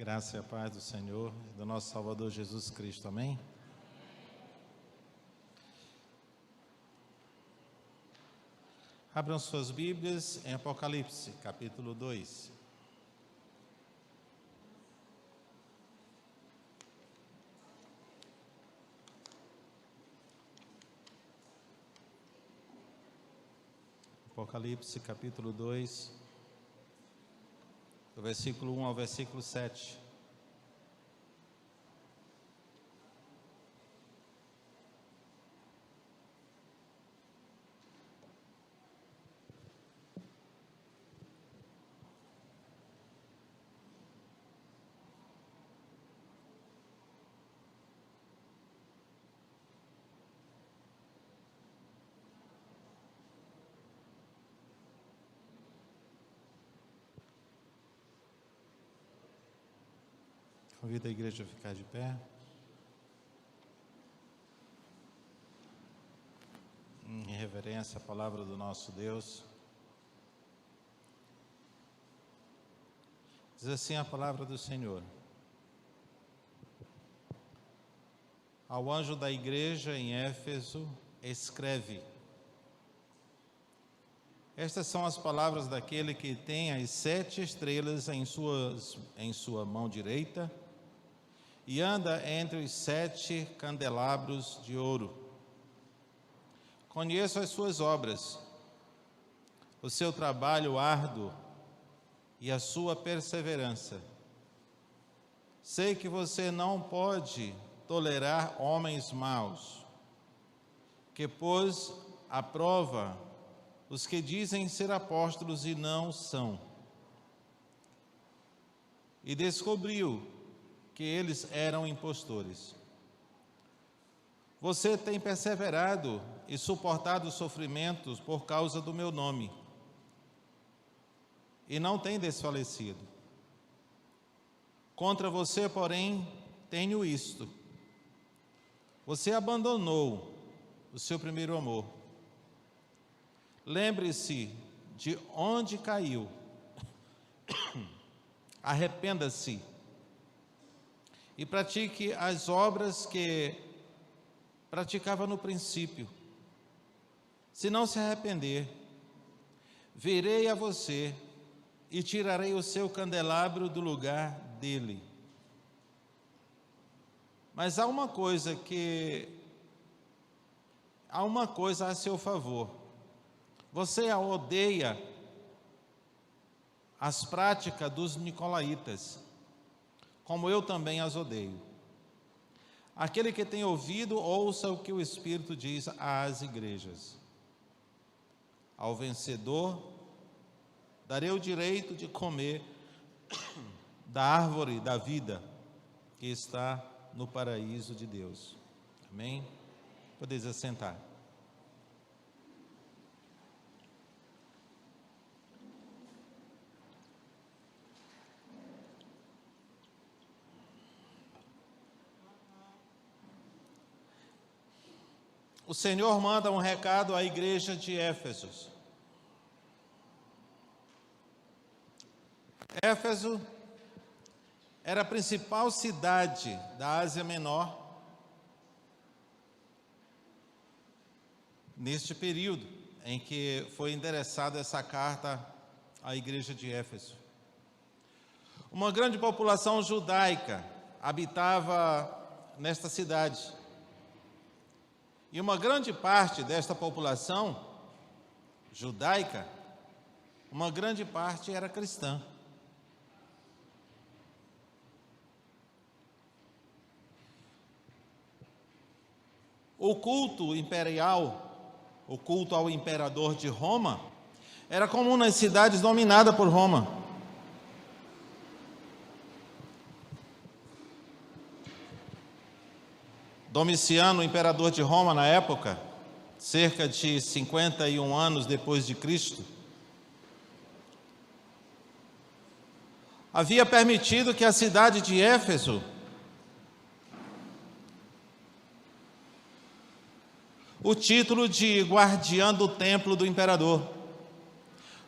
Graça e a paz do Senhor, do nosso Salvador Jesus Cristo, amém? Abram suas Bíblias em Apocalipse, capítulo 2. Apocalipse, capítulo 2, do versículo 1 ao versículo 7. Convido a igreja a ficar de pé. Em reverência à palavra do nosso Deus. Diz assim a palavra do Senhor. Ao anjo da igreja em Éfeso, escreve: Estas são as palavras daquele que tem as 7 estrelas em sua mão direita e anda entre os 7 candelabros de ouro. Conheço as suas obras, o seu trabalho árduo e a sua perseverança. Sei que você não pode tolerar homens maus, que pôs à prova os que dizem ser apóstolos e não são, e descobriu que eles eram impostores. Você tem perseverado e suportado sofrimentos por causa do meu nome, e não tem desfalecido. Contra você, porém, tenho isto: você abandonou o seu primeiro amor. Lembre-se de onde caiu, arrependa-se e pratique as obras que praticava no princípio. Se não se arrepender, virei a você e tirarei o seu candelabro do lugar dele. Mas há uma coisa a seu favor. Você odeia as práticas dos nicolaítas, como eu também as odeio. Aquele que tem ouvido, ouça o que o Espírito diz às igrejas. Ao vencedor, darei o direito de comer da árvore da vida que está no paraíso de Deus. Amém? Podeis assentar. O Senhor manda um recado à igreja de Éfeso. Éfeso era a principal cidade da Ásia Menor neste período em que foi endereçada essa carta à igreja de Éfeso. Uma grande população judaica habitava nesta cidade. E uma grande parte desta população judaica, uma grande parte era cristã. O culto imperial, o culto ao imperador de Roma, era comum nas cidades dominadas por Roma. Domiciano, imperador de Roma na época, cerca de 51 anos depois de Cristo, havia permitido que a cidade de Éfeso o título de guardiã do templo do imperador.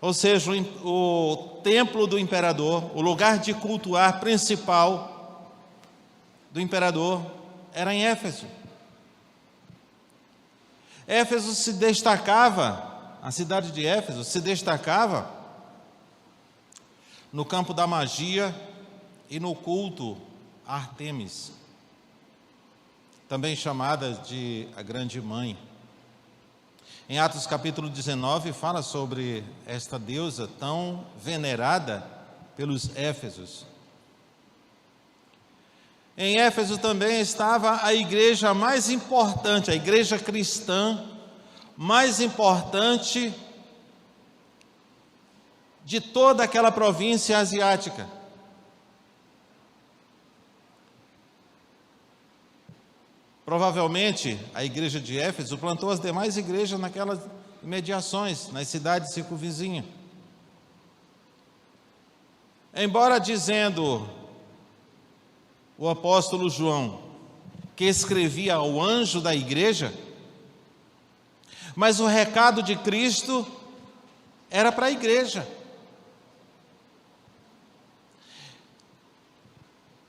ou seja, o templo do imperador, o lugar de cultuar principal do imperador, era em Éfeso. Éfeso se destacava, a cidade de Éfeso se destacava no campo da magia e no culto a Ártemis, também chamada de a Grande Mãe. Em Atos capítulo 19 fala sobre esta deusa tão venerada pelos éfesos. Em Éfeso também estava a igreja mais importante, a igreja cristã mais importante de toda aquela província asiática. Provavelmente a igreja de Éfeso plantou as demais igrejas naquelas imediações, nas cidades circunvizinhas. Embora dizendo o apóstolo João que escrevia ao anjo da igreja, mas o recado de Cristo era para a igreja.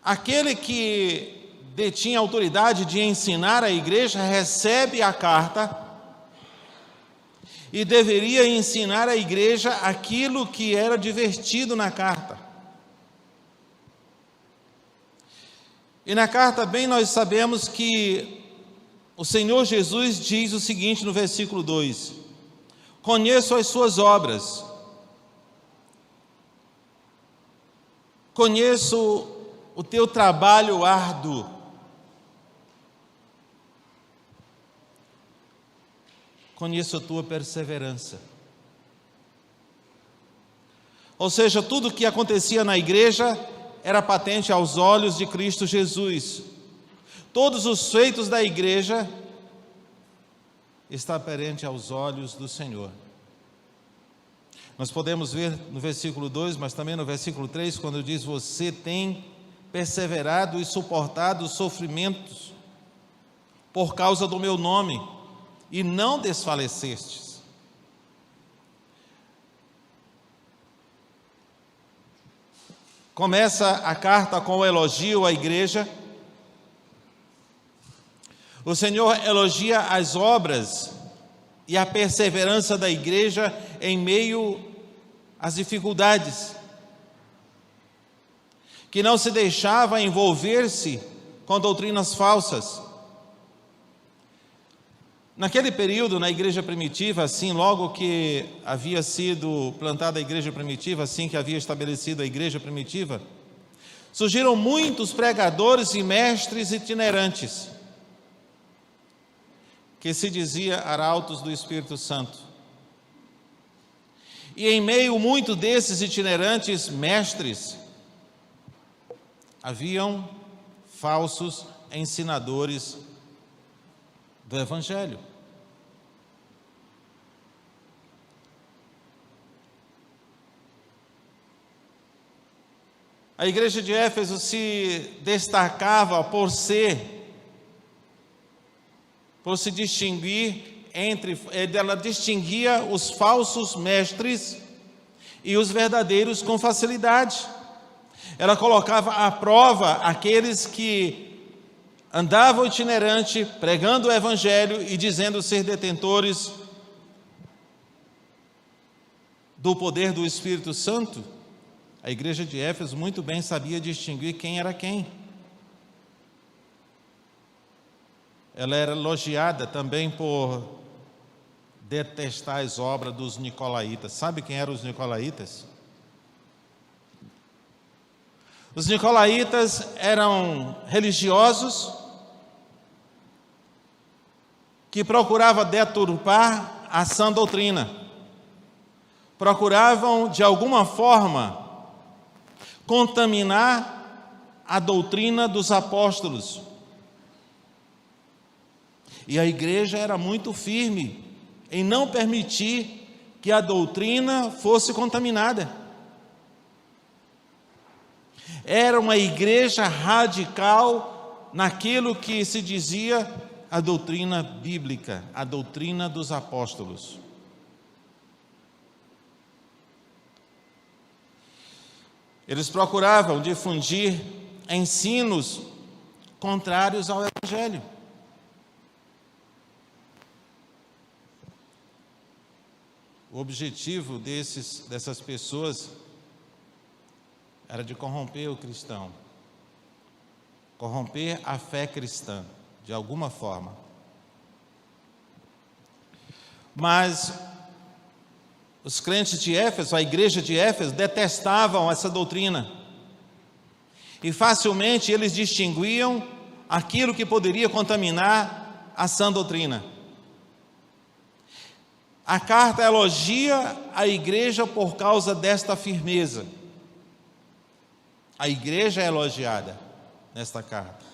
Aquele que detinha a autoridade de ensinar a igreja recebe a carta e deveria ensinar a igreja aquilo que era divertido na carta. E na carta, bem, nós sabemos que o Senhor Jesus diz o seguinte no versículo 2: conheço as suas obras, conheço o teu trabalho árduo, conheço a tua perseverança. Ou seja, tudo o que acontecia na igreja era patente aos olhos de Cristo Jesus. Todos os feitos da igreja está perante aos olhos do Senhor. Nós podemos ver no versículo 2, mas também no versículo 3, quando diz: você tem perseverado e suportado os sofrimentos por causa do meu nome, e não desfalecestes. Começa a carta com o elogio à igreja. O Senhor elogia as obras e a perseverança da igreja em meio às dificuldades, que não se deixava envolver-se com doutrinas falsas. Naquele período, na igreja primitiva, assim, logo que havia sido plantada a igreja primitiva, assim que havia estabelecido a igreja primitiva, surgiram muitos pregadores e mestres itinerantes, que se dizia arautos do Espírito Santo. E em meio muito desses itinerantes mestres, haviam falsos ensinadores do Evangelho. A igreja de Éfeso se destacava por se distinguir ela distinguia os falsos mestres e os verdadeiros com facilidade. Ela colocava à prova aqueles que andavam itinerante, pregando o Evangelho e dizendo ser detentores do poder do Espírito Santo. A igreja de Éfeso muito bem sabia distinguir quem era quem. Ela era elogiada também por detestar as obras dos nicolaítas. Sabe quem eram os nicolaítas? Os nicolaítas eram religiosos que procuravam deturpar a sã doutrina, procuravam de alguma forma contaminar a doutrina dos apóstolos. E a igreja era muito firme em não permitir que a doutrina fosse contaminada. Era uma igreja radical naquilo que se dizia a doutrina bíblica, a doutrina dos apóstolos. Eles procuravam difundir ensinos contrários ao Evangelho. O objetivo dessas pessoas era de corromper o cristão, corromper a fé cristã, de alguma forma. Mas os crentes de Éfeso, a igreja de Éfeso, detestavam essa doutrina. E facilmente eles distinguiam aquilo que poderia contaminar a sã doutrina. A carta elogia a igreja por causa desta firmeza. A igreja é elogiada nesta carta.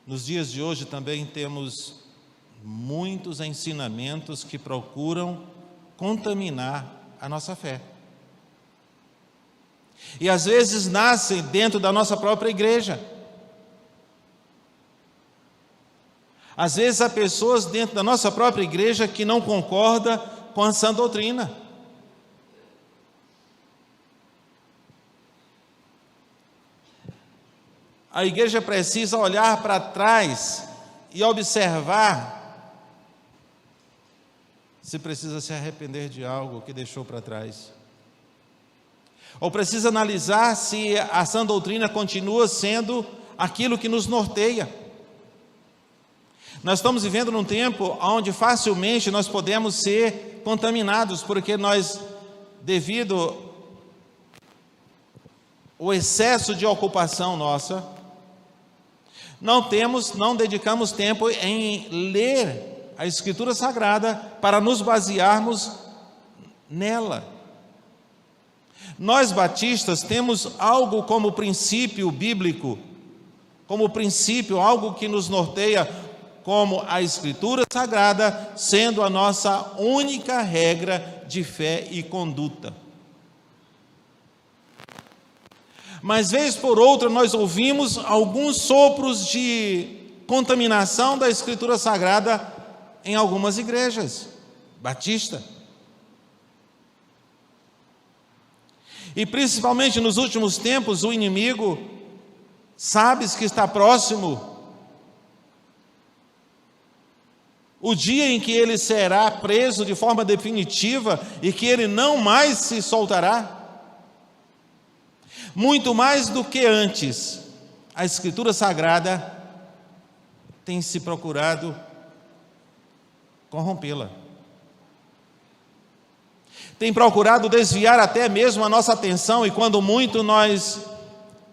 Nos dias de hoje também temos muitos ensinamentos que procuram contaminar a nossa fé. E às vezes nascem dentro da nossa própria igreja. Às vezes há pessoas dentro da nossa própria igreja que não concordam com a sã doutrina. A igreja precisa olhar para trás e observar se precisa se arrepender de algo que deixou para trás. Ou precisa analisar se a sã doutrina continua sendo aquilo que nos norteia. Nós estamos vivendo num tempo onde facilmente nós podemos ser contaminados, porque nós, devido ao excesso de ocupação nossa, não dedicamos tempo em ler a Escritura Sagrada para nos basearmos nela. Nós batistas temos algo como princípio bíblico, como princípio, algo que nos norteia, como a Escritura Sagrada, sendo a nossa única regra de fé e conduta. Mas vez por outra nós ouvimos alguns sopros de contaminação da Escritura Sagrada em algumas igrejas batistas. E principalmente nos últimos tempos, o inimigo, sabes que está próximo o dia em que ele será preso de forma definitiva e que ele não mais se soltará. Muito mais do que antes, a Escritura Sagrada tem se procurado corrompê-la. Tem procurado desviar até mesmo a nossa atenção, e quando muito nós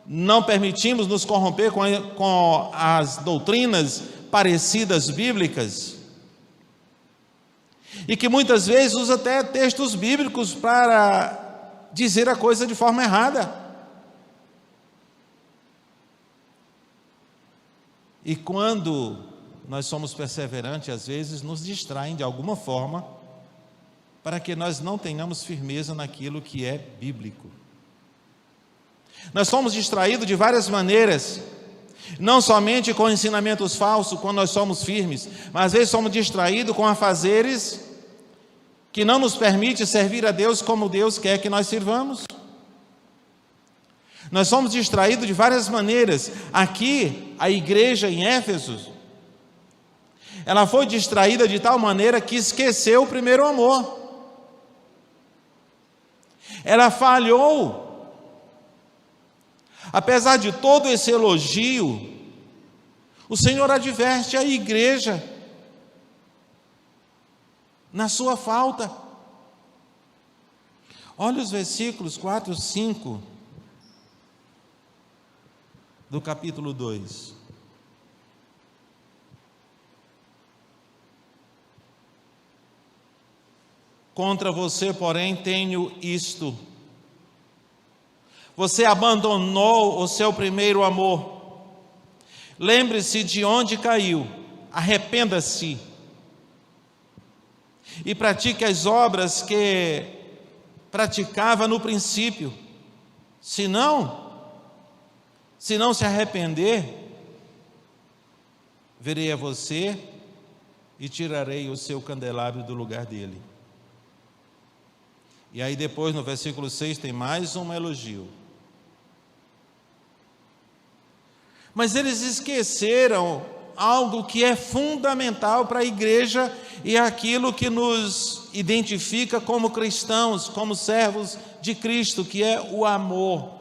não permitimos nos corromper com as doutrinas parecidas bíblicas, e que muitas vezes usa até textos bíblicos para dizer a coisa de forma errada. E quando nós somos perseverantes, às vezes nos distraem de alguma forma, para que nós não tenhamos firmeza naquilo que é bíblico. Nós somos distraídos de várias maneiras, não somente com ensinamentos falsos, quando nós somos firmes, mas às vezes somos distraídos com afazeres que não nos permite servir a Deus como Deus quer que nós sirvamos. Nós somos distraídos de várias maneiras. Aqui, a igreja em Éfeso, ela foi distraída de tal maneira que esqueceu o primeiro amor. Ela falhou. Apesar de todo esse elogio, o Senhor adverte a igreja na sua falta. Olha os versículos 4 e 5 do capítulo 2. Contra você, porém, tenho isto: você abandonou o seu primeiro amor. Lembre-se de onde caiu, arrependa-se e pratique as obras que praticava no princípio. Se não se arrepender, verei a você e tirarei o seu candelabro do lugar dele. E aí depois no versículo 6 tem mais um elogio. Mas eles esqueceram algo que é fundamental para a igreja e é aquilo que nos identifica como cristãos, como servos de Cristo, que é o amor.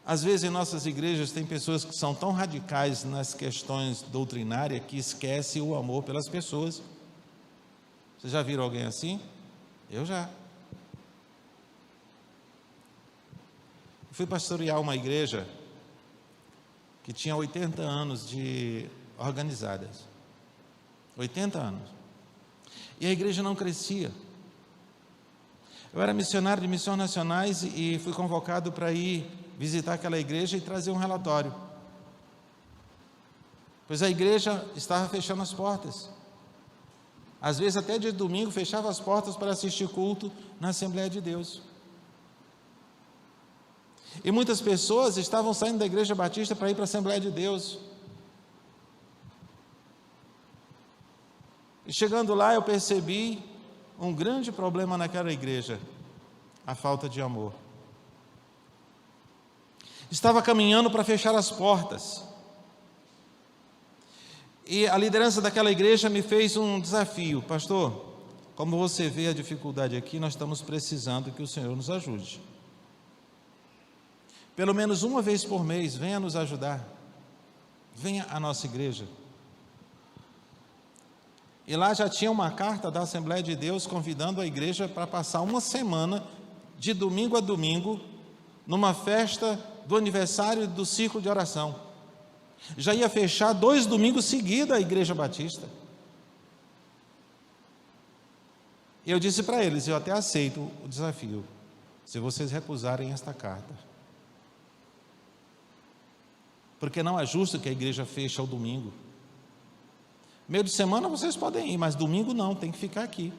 Às vezes em nossas igrejas tem pessoas que são tão radicais nas questões doutrinárias que esquecem o amor pelas pessoas. Vocês já viram alguém assim? Eu já. Fui pastorear uma igreja que tinha 80 anos de organizadas. 80 anos. E a igreja não crescia. Eu era missionário de missões nacionais e fui convocado para ir visitar aquela igreja e trazer um relatório. Pois a igreja estava fechando as portas. Às vezes até de domingo fechava as portas para assistir culto na Assembleia de Deus. E muitas pessoas estavam saindo da Igreja Batista para ir para a Assembleia de Deus. E chegando lá eu percebi um grande problema naquela igreja: a falta de amor. Estava caminhando para fechar as portas. E a liderança daquela igreja me fez um desafio: pastor, como você vê a dificuldade aqui, nós estamos precisando que o Senhor nos ajude. Pelo menos uma vez por mês, venha nos ajudar. Venha à nossa igreja. E lá já tinha uma carta da Assembleia de Deus convidando a igreja para passar uma semana, de domingo a domingo, numa festa do aniversário do ciclo de oração. Já ia fechar 2 domingos seguidos a Igreja Batista. E eu disse para eles: eu até aceito o desafio, se vocês recusarem esta carta. Porque não é justo que a igreja feche ao domingo. Meio de semana vocês podem ir, mas domingo não, tem que ficar aqui.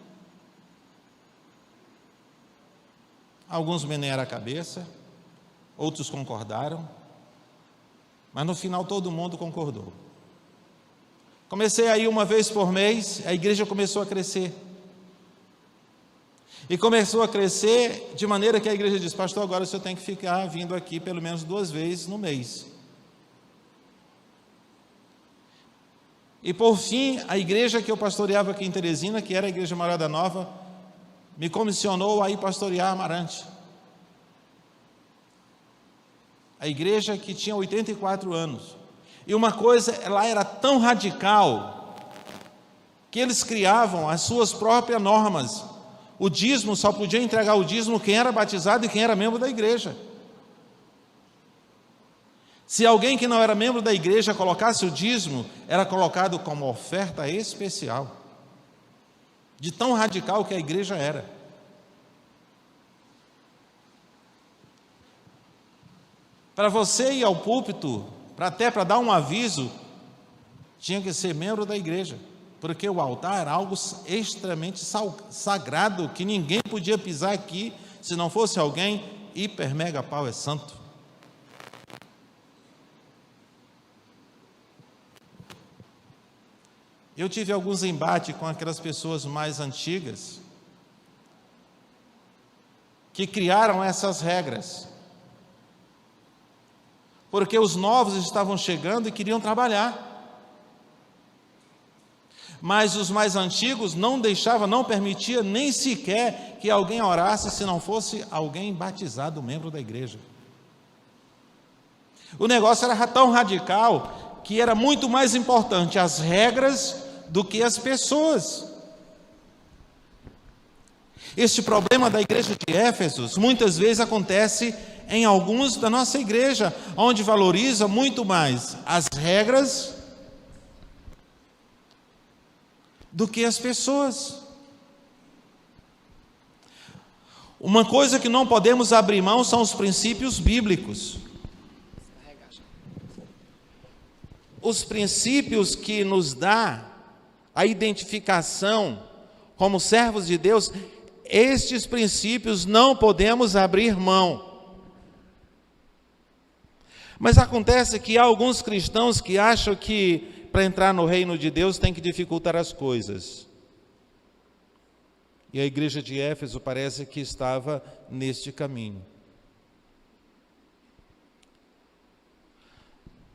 Alguns menearam a cabeça, outros concordaram, mas no final todo mundo concordou. Comecei a ir uma vez por mês, a igreja começou a crescer. E começou a crescer de maneira que a igreja disse: pastor, agora o senhor tem que ficar vindo aqui pelo menos 2 vezes no mês. E por fim, a igreja que eu pastoreava aqui em Teresina, que era a Igreja Morada Nova, me comissionou a ir pastorear Amarante. A igreja que tinha 84 anos. E uma coisa, lá era tão radical, que eles criavam as suas próprias normas. O dízimo, só podia entregar o dízimo quem era batizado e quem era membro da igreja. Se alguém que não era membro da igreja colocasse o dízimo, era colocado como oferta especial. De tão radical que a igreja era. Para você ir ao púlpito, até para dar um aviso, tinha que ser membro da igreja, porque o altar era algo extremamente sagrado, que ninguém podia pisar aqui, se não fosse alguém hiper mega pau é santo. Eu tive alguns embates com aquelas pessoas mais antigas, que criaram essas regras, porque os novos estavam chegando e queriam trabalhar, mas os mais antigos não deixavam, não permitia nem sequer que alguém orasse se não fosse alguém batizado, membro da igreja. O negócio era tão radical que era muito mais importante as regras do que as pessoas. Este problema da igreja de Éfeso muitas vezes acontece em alguns da nossa igreja, onde valoriza muito mais as regras do que as pessoas. Uma coisa que não podemos abrir mão são os princípios bíblicos. Os princípios que nos dá a identificação como servos de Deus, estes princípios não podemos abrir mão. Mas acontece que há alguns cristãos que acham que para entrar no reino de Deus tem que dificultar as coisas. E a igreja de Éfeso parece que estava neste caminho.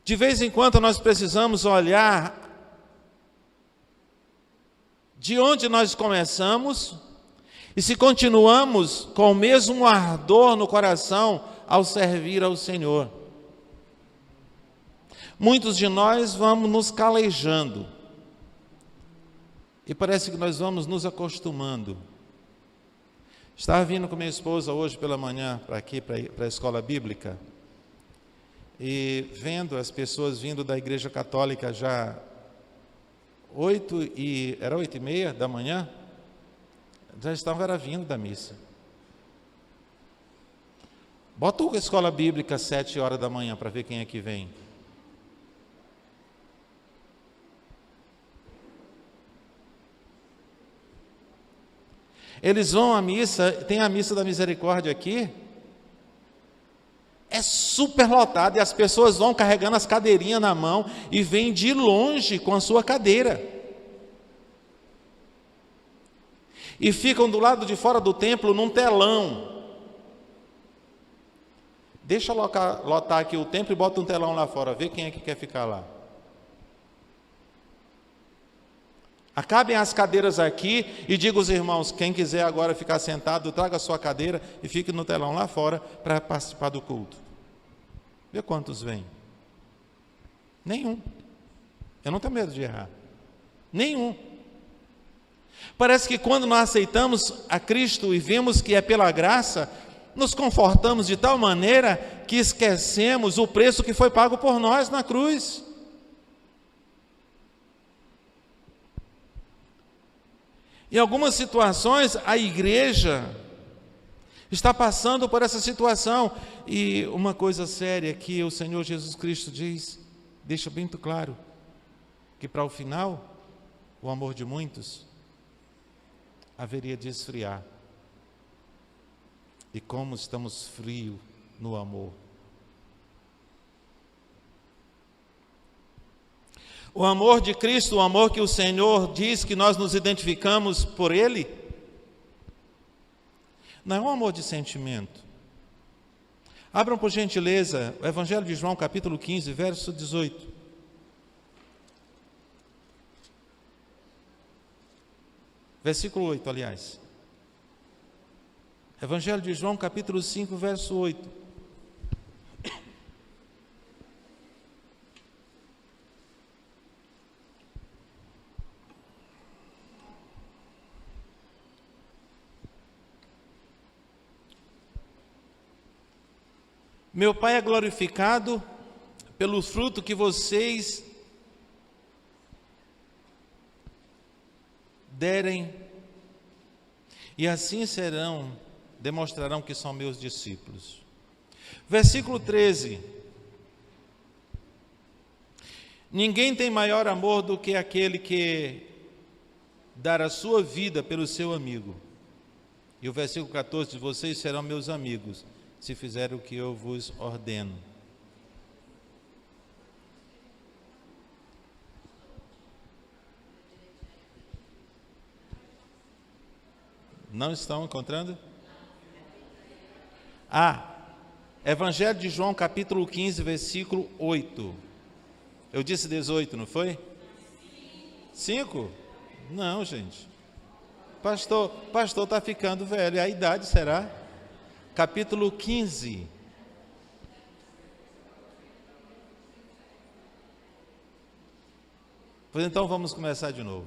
De vez em quando nós precisamos olhar de onde nós começamos e se continuamos com o mesmo ardor no coração ao servir ao Senhor. Muitos de nós vamos nos calejando e parece que nós vamos nos acostumando. Estava vindo com minha esposa hoje pela manhã para aqui, para a escola bíblica, e vendo as pessoas vindo da igreja católica já era 8h30 da manhã, já estavam vindo da missa. Bota a escola bíblica 7h da manhã para ver quem é que vem. Eles vão à missa, tem a missa da misericórdia aqui, é super lotado, e as pessoas vão carregando as cadeirinhas na mão e vêm de longe com a sua cadeira. E ficam do lado de fora do templo num telão. Deixa lotar aqui o templo e bota um telão lá fora, vê quem é que quer ficar lá. Acabem as cadeiras aqui e diga aos irmãos, quem quiser agora ficar sentado, traga a sua cadeira e fique no telão lá fora para participar do culto. Vê quantos vêm. Nenhum. Eu não tenho medo de errar. Nenhum. Parece que quando nós aceitamos a Cristo e vemos que é pela graça, nos confortamos de tal maneira que esquecemos o preço que foi pago por nós na cruz. Em algumas situações, a igreja está passando por essa situação. E uma coisa séria que o Senhor Jesus Cristo diz, deixa bem claro, que para o final, o amor de muitos haveria de esfriar. E como estamos frios no amor. O amor de Cristo, o amor que o Senhor diz que nós nos identificamos por Ele, não é um amor de sentimento. Abram por gentileza o Evangelho de João, capítulo 15, verso 18. Versículo 8, aliás. Evangelho de João, capítulo 5, verso 8. Meu Pai é glorificado pelo fruto que vocês derem, e assim demonstrarão que são meus discípulos. Versículo 13. Ninguém tem maior amor do que aquele que dar a sua vida pelo seu amigo. E o versículo 14, vocês serão meus amigos, se fizerem o que eu vos ordeno. Não estão encontrando? Evangelho de João, capítulo 15, versículo 8. Eu disse 18, não foi? 5? Não, gente. Pastor está ficando velho. A idade será? Capítulo 15. Pois então vamos começar de novo.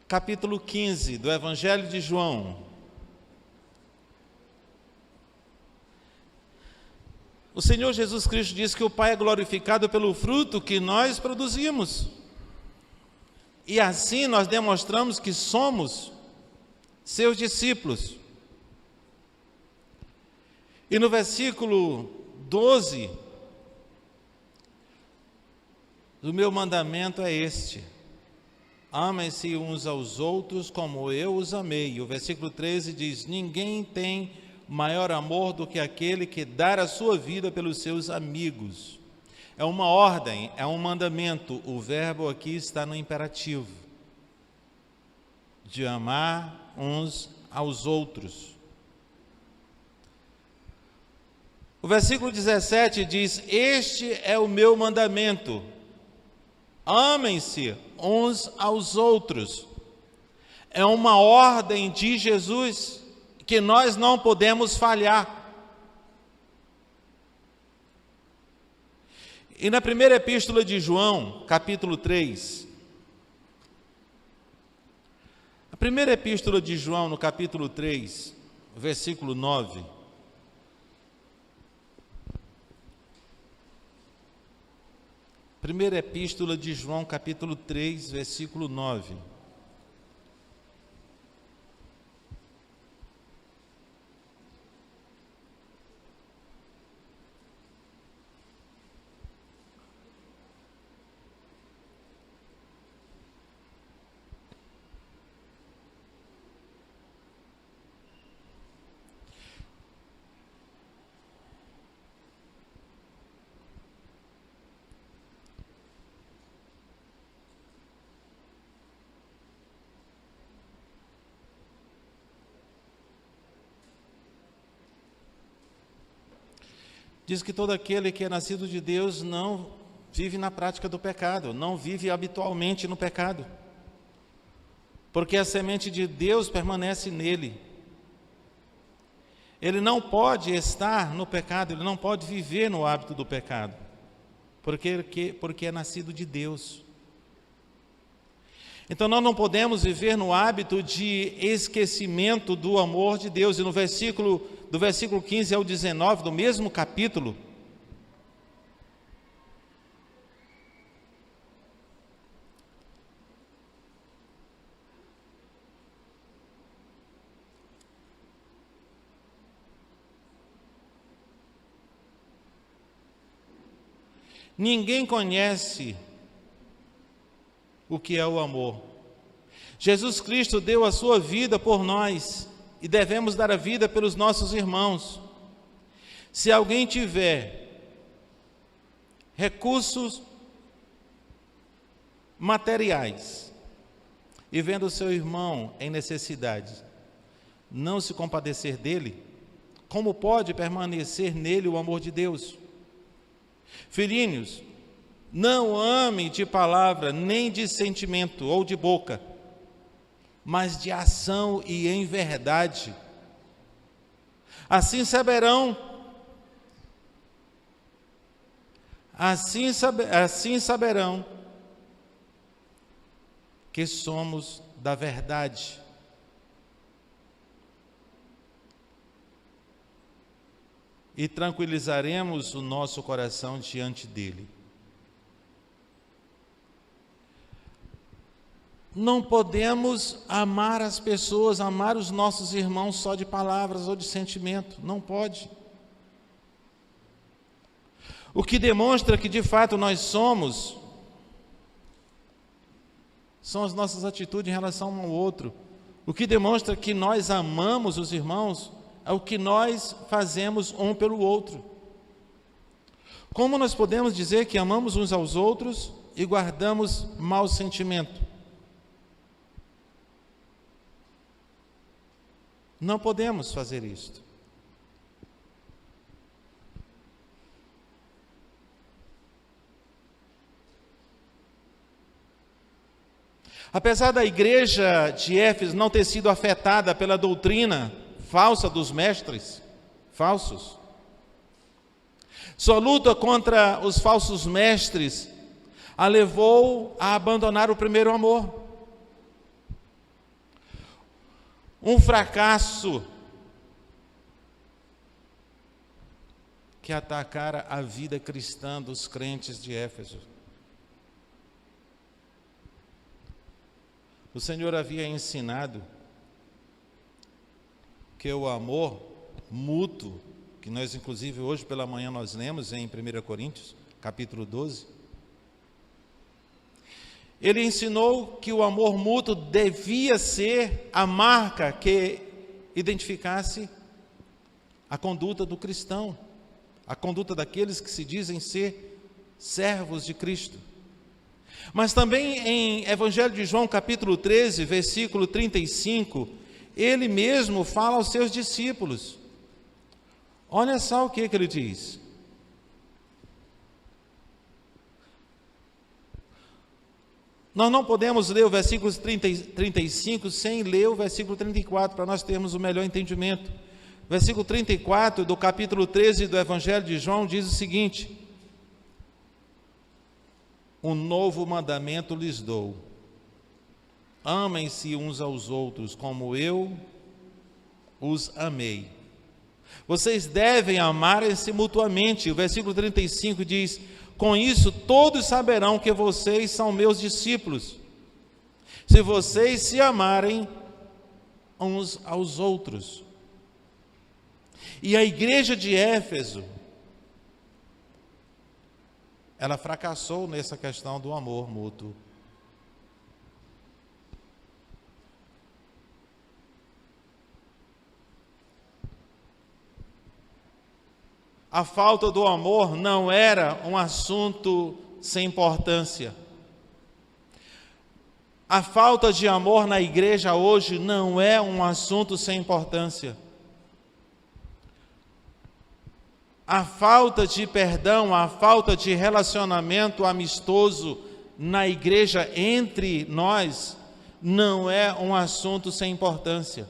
Capítulo 15 do Evangelho de João. O Senhor Jesus Cristo diz que o Pai é glorificado pelo fruto que nós produzimos. E assim nós demonstramos que somos seus discípulos. E no versículo 12, o meu mandamento é este: amem-se uns aos outros como eu os amei. E o versículo 13 diz: ninguém tem maior amor do que aquele que dá a sua vida pelos seus amigos. É uma ordem, é um mandamento. O verbo aqui está no imperativo. de amar uns aos outros. O versículo 17 diz: este é o meu mandamento, amem-se uns aos outros. É uma ordem de Jesus que nós não podemos falhar. E na primeira epístola de João, capítulo 3, a primeira epístola de João, no capítulo 3, versículo 9, primeira epístola de João, capítulo 3, versículo 9. Diz que todo aquele que é nascido de Deus não vive na prática do pecado, não vive habitualmente no pecado, porque a semente de Deus permanece nele. Ele não pode estar no pecado, ele não pode viver no hábito do pecado, porque é nascido de Deus. Então nós não podemos viver no hábito de esquecimento do amor de Deus. E no do versículo 15 ao 19, do mesmo capítulo, ninguém conhece o que é o amor. Jesus Cristo deu a sua vida por nós e devemos dar a vida pelos nossos irmãos. Se alguém tiver recursos materiais e vendo o seu irmão em necessidade, não se compadecer dele, como pode permanecer nele o amor de Deus? Filhinhos, não ame de palavra, nem de sentimento ou de boca, mas de ação e em verdade. Assim saberão que somos da verdade. E tranquilizaremos o nosso coração diante dele. Não podemos amar as pessoas, amar os nossos irmãos só de palavras ou de sentimento. Não pode. O que demonstra que de fato nós somos, são as nossas atitudes em relação um ao outro. O que demonstra que nós amamos os irmãos é o que nós fazemos um pelo outro. Como nós podemos dizer que amamos uns aos outros e guardamos mau sentimento? Não podemos fazer isto. Apesar da igreja de Éfeso não ter sido afetada pela doutrina falsa dos mestres falsos, sua luta contra os falsos mestres a levou a abandonar o primeiro amor. Um fracasso que atacara a vida cristã dos crentes de Éfeso. O Senhor havia ensinado que o amor mútuo, que nós inclusive hoje pela manhã nós lemos em 1 Coríntios, capítulo 12, ele ensinou que o amor mútuo devia ser a marca que identificasse a conduta do cristão, a conduta daqueles que se dizem ser servos de Cristo. Mas também em Evangelho de João, capítulo 13, versículo 35, ele mesmo fala aos seus discípulos. Olha só o que ele diz. Nós não podemos ler o versículo 35 sem ler o versículo 34, para nós termos o melhor entendimento. Versículo 34 do capítulo 13 do Evangelho de João diz o seguinte: um novo mandamento lhes dou, amem-se uns aos outros como eu os amei. Vocês devem amar-se mutuamente. O versículo 35 diz: com isso todos saberão que vocês são meus discípulos, se vocês se amarem uns aos outros. E a igreja de Éfeso, ela fracassou nessa questão do amor mútuo. A falta do amor não era um assunto sem importância. A falta de amor na igreja hoje não é um assunto sem importância. A falta de perdão, a falta de relacionamento amistoso na igreja entre nós não é um assunto sem importância.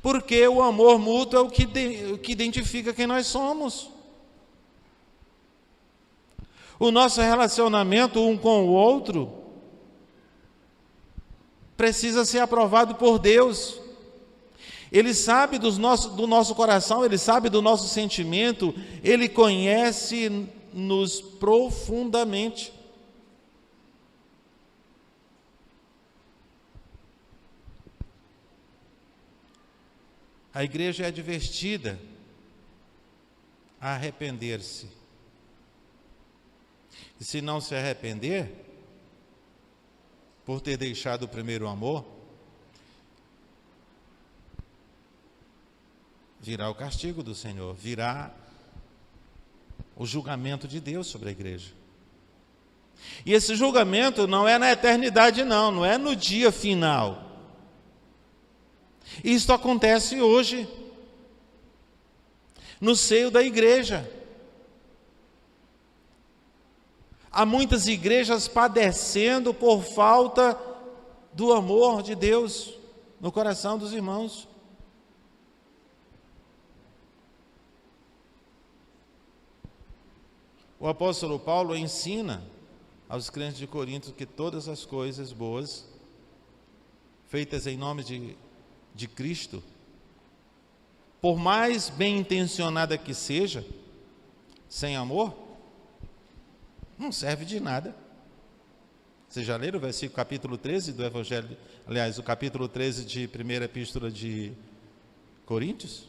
Porque o amor mútuo é o que identifica quem nós somos. O nosso relacionamento um com o outro precisa ser aprovado por Deus. Ele sabe do nosso coração, Ele sabe do nosso sentimento, Ele conhece-nos profundamente. A igreja é advertida a arrepender-se. E se não se arrepender, por ter deixado o primeiro amor, virá o castigo do Senhor, virá o julgamento de Deus sobre a igreja. E esse julgamento não é na eternidade, não é no dia final. Isso acontece hoje, no seio da igreja. Há muitas igrejas padecendo por falta do amor de Deus no coração dos irmãos. O apóstolo Paulo ensina aos crentes de Corinto que todas as coisas boas, feitas em nome de Cristo, por mais bem intencionada que seja, sem amor, não serve de nada. Vocês já leram o versículo capítulo 13 do Evangelho, aliás, o capítulo 13 de primeira epístola de Coríntios?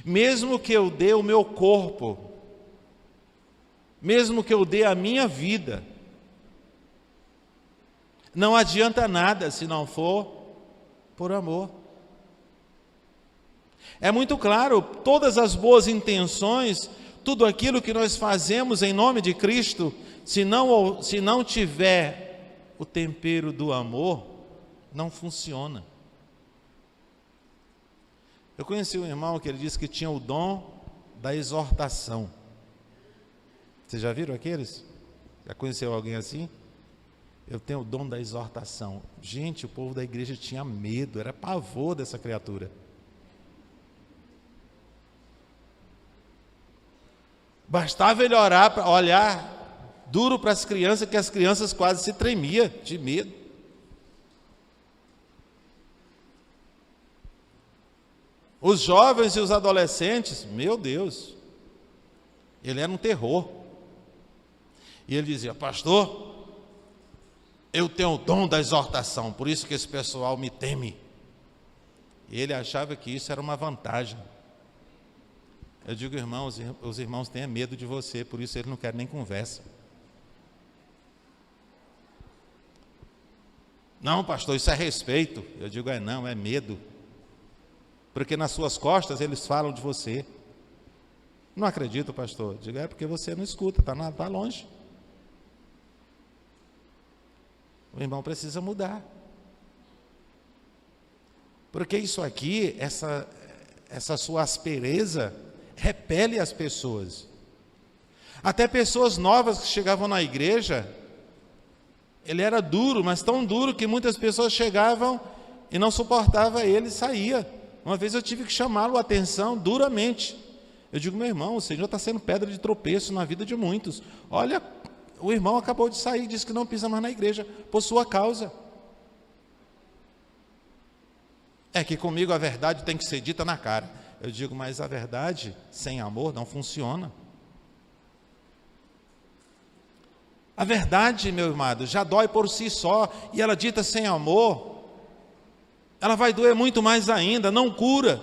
Mesmo que eu dê o meu corpo, mesmo que eu dê a minha vida, não adianta nada se não for por amor. É muito claro, todas as boas intenções, tudo aquilo que nós fazemos em nome de Cristo, se não tiver o tempero do amor, não funciona. Eu conheci um irmão que ele disse que tinha o dom da exortação. Vocês já viram aqueles? Já conheceu alguém assim? Eu tenho o dom da exortação. Gente, o povo da igreja tinha medo, era pavor dessa criatura. Bastava ele olhar duro para as crianças, que as crianças quase se tremiam de medo. Os jovens e os adolescentes, meu Deus, ele era um terror. E ele dizia: pastor, eu tenho o dom da exortação, por isso que esse pessoal me teme. E ele achava que isso era uma vantagem. Eu digo: irmãos, os irmãos têm medo de você, por isso eles não querem nem conversa. Não, pastor, isso é respeito. Eu digo: não, é medo. Porque nas suas costas eles falam de você. Não acredito, pastor. Eu digo: é porque você não escuta, está longe. o irmão precisa mudar. Porque isso aqui, essa sua aspereza, repele as pessoas. Até pessoas novas que chegavam na igreja, ele era duro, mas tão duro que muitas pessoas chegavam e não suportavam ele e saía. Uma vez eu tive que chamá-lo a atenção duramente. Eu digo, meu irmão, o Senhor está sendo pedra de tropeço na vida de muitos. Olha, o irmão acabou de sair, disse que não pisa mais na igreja, por sua causa. É que comigo a verdade tem que ser dita na cara. Eu digo, mas a verdade sem amor não funciona. A verdade, meu amado, já dói por si só, e ela dita sem amor, ela vai doer muito mais ainda, não cura.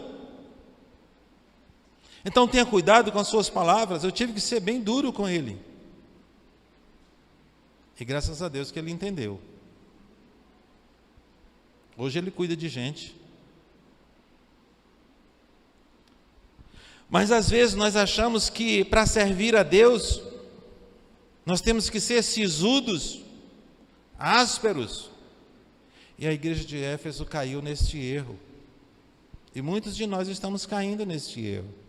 Então tenha cuidado com as suas palavras. Eu tive que ser bem duro com ele. E graças a Deus que ele entendeu. Hoje ele cuida de gente. Mas às vezes nós achamos que para servir a Deus, nós temos que ser sisudos, ásperos. E a igreja de Éfeso caiu neste erro. E muitos de nós estamos caindo neste erro.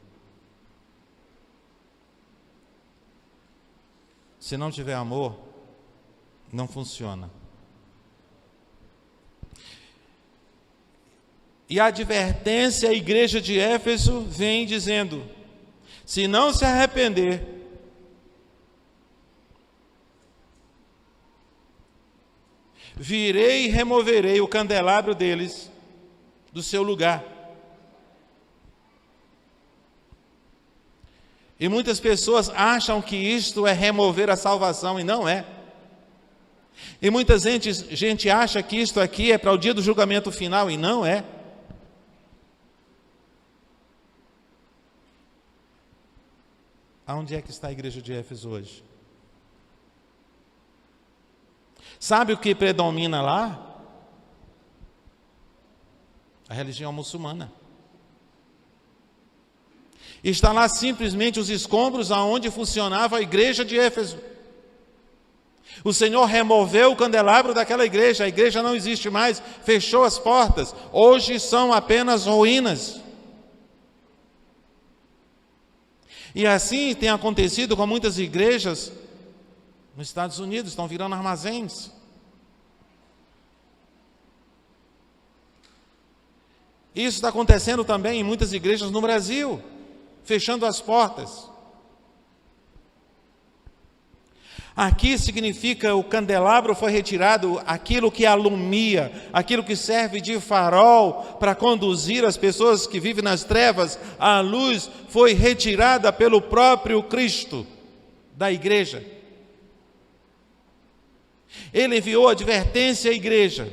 Se não tiver amor, não funciona. E a advertência à igreja de Éfeso vem dizendo: se não se arrepender, virei e removerei o candelabro deles do seu lugar. E muitas pessoas acham que isto é remover a salvação, e não é. E muita gente acha que isto aqui é para o dia do julgamento final, e não é. Aonde é que está a igreja de Éfeso hoje? Sabe o que predomina lá? A religião muçulmana. Está lá simplesmente os escombros aonde funcionava a igreja de Éfeso. O Senhor removeu o candelabro daquela igreja, a igreja não existe mais, fechou as portas, hoje são apenas ruínas. E assim tem acontecido com muitas igrejas nos Estados Unidos, estão virando armazéns. Isso está acontecendo também em muitas igrejas no Brasil, fechando as portas. Aqui significa o candelabro foi retirado, aquilo que alumia, aquilo que serve de farol para conduzir as pessoas que vivem nas trevas, a luz foi retirada pelo próprio Cristo da igreja. Ele enviou advertência à igreja.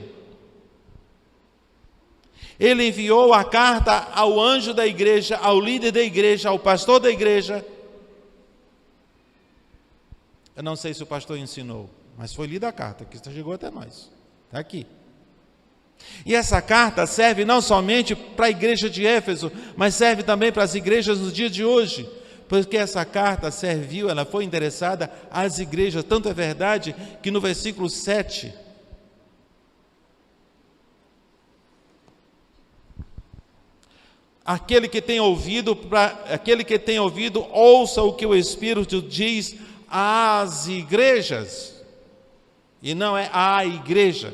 Ele enviou a carta ao anjo da igreja, ao líder da igreja, ao pastor da igreja. Eu não sei se o pastor ensinou, mas foi lida a carta, que chegou até nós. Está aqui. E essa carta serve não somente para a igreja de Éfeso, mas serve também para as igrejas no dia de hoje. Porque essa carta serviu, ela foi endereçada às igrejas. Tanto é verdade que no versículo 7... Aquele que tem ouvido, ouça o que o Espírito diz às igrejas, e não é a igreja,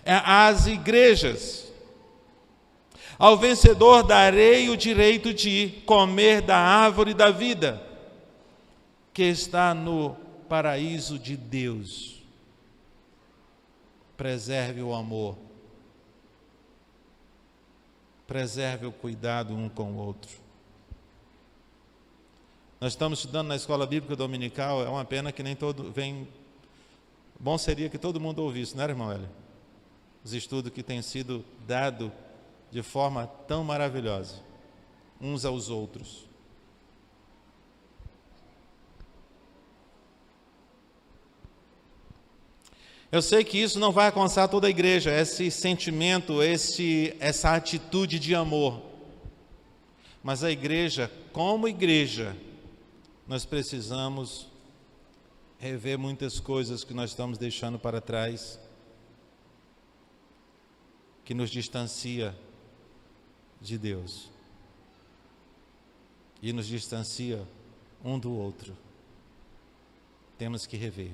é às igrejas. Ao vencedor darei o direito de comer da árvore da vida, que está no paraíso de Deus. Preserve o amor. Preserve o cuidado um com o outro. Nós estamos estudando na escola bíblica dominical, é uma pena que nem todo vem. Bom seria que todo mundo ouvisse, não é, irmão Hélio? Os estudos que têm sido dados de forma tão maravilhosa, uns aos outros. Eu sei que isso não vai alcançar toda a igreja, esse sentimento, essa atitude de amor. Mas a igreja, como igreja, nós precisamos rever muitas coisas que nós estamos deixando para trás, que nos distancia de Deus e nos distancia um do outro. Temos que rever.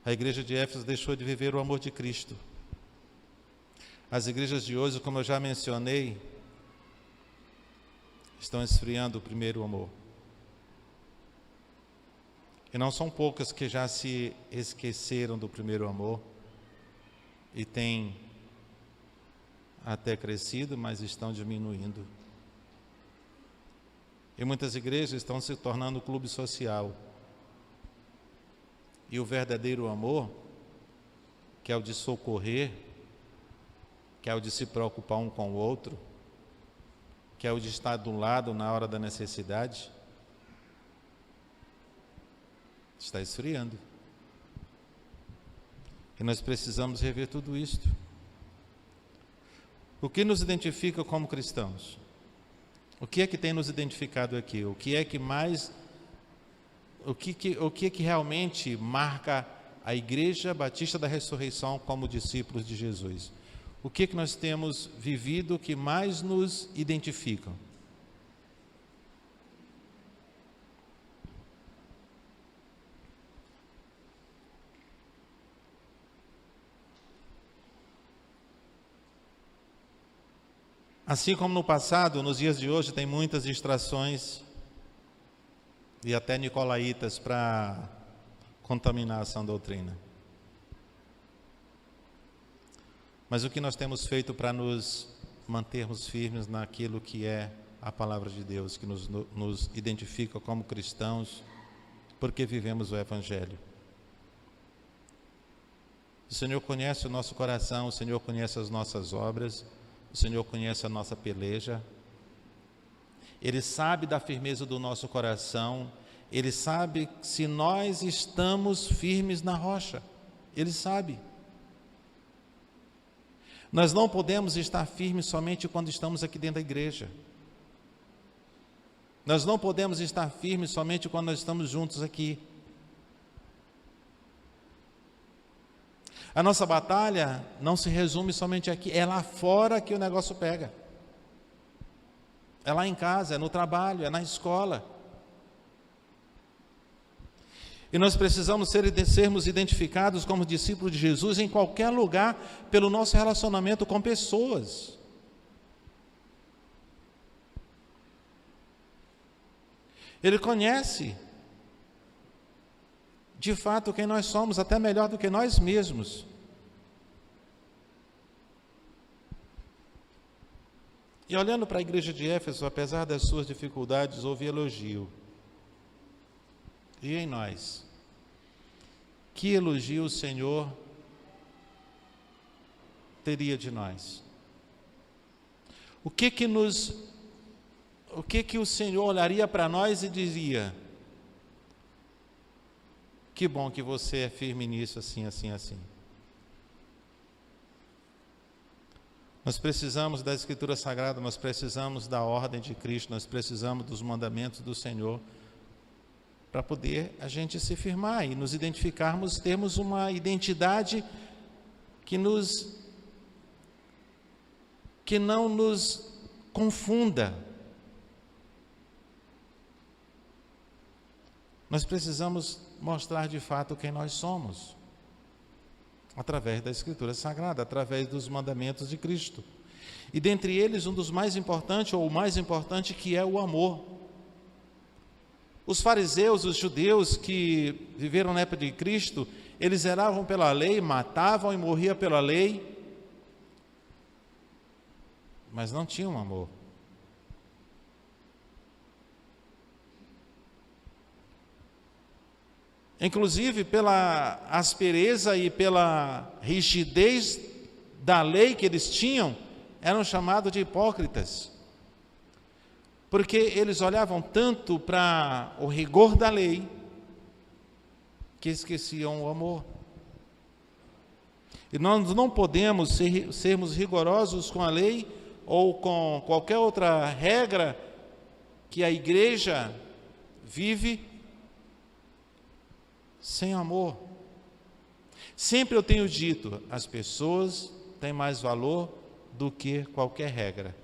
A igreja de Éfeso deixou de viver o amor de Cristo. As igrejas de hoje, como eu já mencionei, estão esfriando o primeiro amor. E não são poucas que já se esqueceram do primeiro amor e têm até crescido, mas estão diminuindo. E muitas igrejas estão se tornando clube social. E o verdadeiro amor, que é o de socorrer, que é o de se preocupar um com o outro, que é o de estar do lado na hora da necessidade, está esfriando. E nós precisamos rever tudo isto. O que nos identifica como cristãos? O que é que tem nos identificado aqui? O que é que mais... O que é que realmente marca a Igreja Batista da Ressurreição como discípulos de Jesus? O que é que nós temos vivido que mais nos identificam? Assim como no passado, nos dias de hoje tem muitas distrações e até nicolaítas para contaminar a sã doutrina. Mas o que nós temos feito para nos mantermos firmes naquilo que é a palavra de Deus, que nos identifica como cristãos, porque vivemos o Evangelho. O Senhor conhece o nosso coração, o Senhor conhece as nossas obras, o Senhor conhece a nossa peleja. Ele sabe da firmeza do nosso coração, Ele sabe se nós estamos firmes na rocha, Ele sabe. Nós não podemos estar firmes somente quando estamos aqui dentro da igreja. Nós não podemos estar firmes somente quando nós estamos juntos aqui. A nossa batalha não se resume somente aqui, é lá fora que o negócio pega. É lá em casa, é no trabalho, é na escola. E nós precisamos sermos identificados como discípulos de Jesus em qualquer lugar pelo nosso relacionamento com pessoas. Ele conhece, de fato, quem nós somos, até melhor do que nós mesmos. E olhando para a igreja de Éfeso, apesar das suas dificuldades, houve elogio. E em nós? Que elogio o Senhor teria de nós? O que o Senhor olharia para nós e diria: que bom que você é firme nisso, assim, assim, assim. Nós precisamos da Escritura Sagrada, nós precisamos da ordem de Cristo, nós precisamos dos mandamentos do Senhor, para poder a gente se firmar e nos identificarmos, termos uma identidade que não nos confunda. Nós precisamos mostrar de fato quem nós somos, através da Escritura Sagrada, através dos mandamentos de Cristo. E dentre eles, um dos mais importantes, ou o mais importante, que é o amor. Os fariseus, os judeus que viveram na época de Cristo, eles zelavam pela lei, matavam e morriam pela lei, mas não tinham amor. Inclusive, pela aspereza e pela rigidez da lei que eles tinham, eram chamados de hipócritas. Porque eles olhavam tanto para o rigor da lei, que esqueciam o amor. E nós não podemos sermos rigorosos com a lei ou com qualquer outra regra que a igreja vive sem amor. Sempre eu tenho dito, as pessoas têm mais valor do que qualquer regra.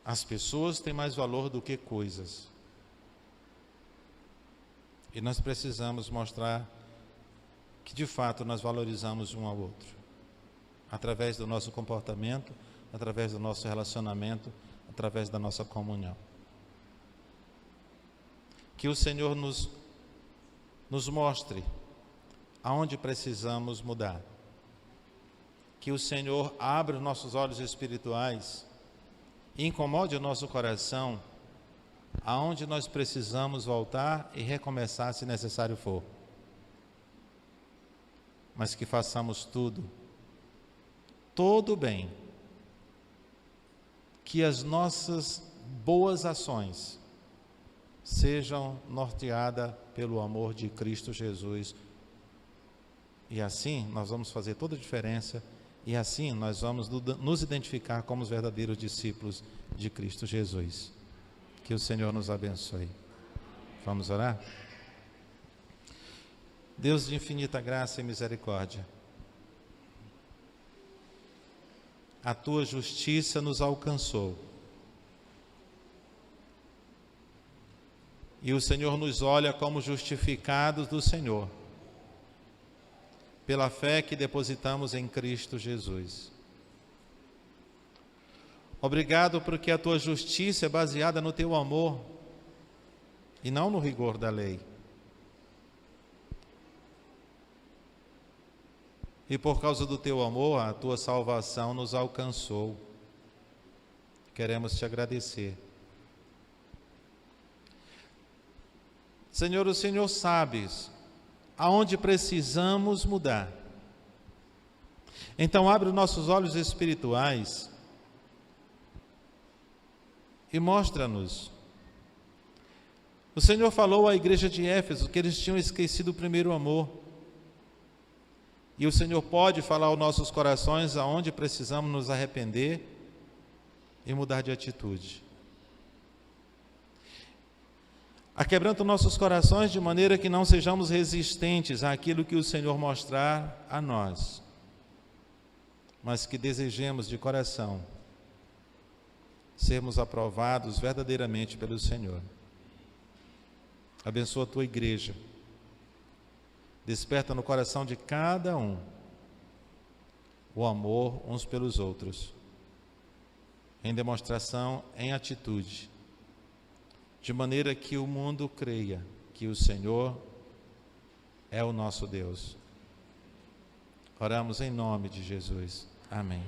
As pessoas têm mais valor do que coisas. E nós precisamos mostrar que de fato nós valorizamos um ao outro, através do nosso comportamento, através do nosso relacionamento, através da nossa comunhão. Que o Senhor nos mostre aonde precisamos mudar. Que o Senhor abra os nossos olhos espirituais e incomode o nosso coração aonde nós precisamos voltar e recomeçar se necessário for. Mas que façamos todo bem. Que as nossas boas ações sejam norteadas pelo amor de Cristo Jesus. E assim nós vamos fazer toda a diferença, e assim nós vamos nos identificar como os verdadeiros discípulos de Cristo Jesus. Que o Senhor nos abençoe. Vamos orar? Deus de infinita graça e misericórdia, a tua justiça nos alcançou. E o Senhor nos olha como justificados do Senhor, pela fé que depositamos em Cristo Jesus. Obrigado porque a tua justiça é baseada no teu amor e não no rigor da lei. E por causa do teu amor, a tua salvação nos alcançou. Queremos te agradecer. Senhor, o Senhor sabe aonde precisamos mudar. Então abre os nossos olhos espirituais e mostra-nos. O Senhor falou à igreja de Éfeso que eles tinham esquecido o primeiro amor. E o Senhor pode falar aos nossos corações aonde precisamos nos arrepender e mudar de atitude. Aquebranta nossos corações de maneira que não sejamos resistentes àquilo que o Senhor mostrar a nós, mas que desejemos de coração sermos aprovados verdadeiramente pelo Senhor. Abençoa a tua igreja. Desperta no coração de cada um o amor uns pelos outros, em demonstração, em atitude, de maneira que o mundo creia que o Senhor é o nosso Deus. Oramos em nome de Jesus. Amém.